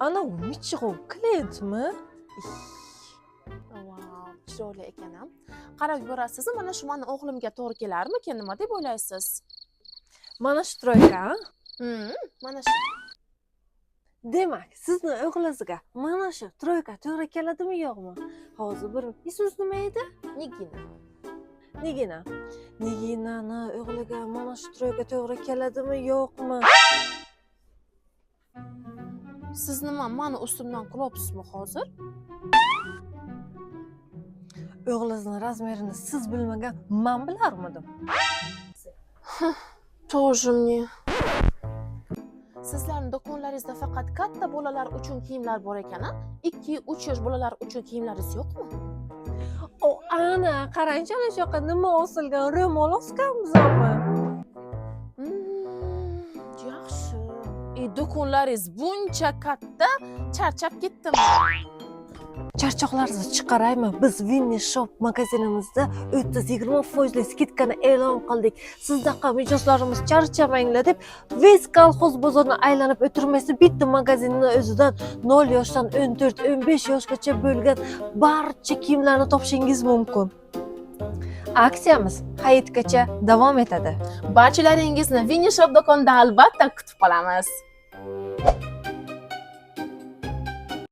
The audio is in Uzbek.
Ana michg'ov klientmi? Wow, chiroyli ekan ham. Qarab ko'rasizmi, mana shu meni o'g'limga to'g'ri kelarmikan, nima deb o'ylaysiz? Mana shu troyka. Mana shu. Demak, sizni o'g'lingizga mana shu troyka to'g'ri keladimi yo'qmi? Hozir bir ismingiz nima edi? Nigina. Nigina. Niginani o'g'liga mana shu troyka to'g'ri keladimi yo'qmi? Siz nima meni ustimdan kulyapsizmi hozir? O'g'lingizning razmerini siz bilmagan, men bilarmidim? Тоже мне. Sizlarning do'konlaringizda faqat katta bolalar uchun kiyimlar bor ekan-a? 2-3 yosh bolalar uchun kiyimlaringiz yo'qmi? O ana, qarang-chi, ana shu yoqqa nima osilgan, ro'mol osganmizmi? Yaxshi. Do'konlaringiz buncha katta, charchab ketdim. Charchoqlaringizni chiqaraymi? Biz Winnie Shop magazinimizda 30-20% skidkani e'lon qildik. Sizdaqa mijozlarimiz charchamanglar deb Vez kolxoz bozorini aylanib o'tirmaysiz. Bitta magazinning o'zidan 0 yoshdan 14-15 yoshgacha bo'lgan barcha kiyimlarni topishingiz mumkin. Aksiyamiz hayitgacha davom etadi. Barchalaringizni Winnie Shop do'konida albatta kutib qolamiz.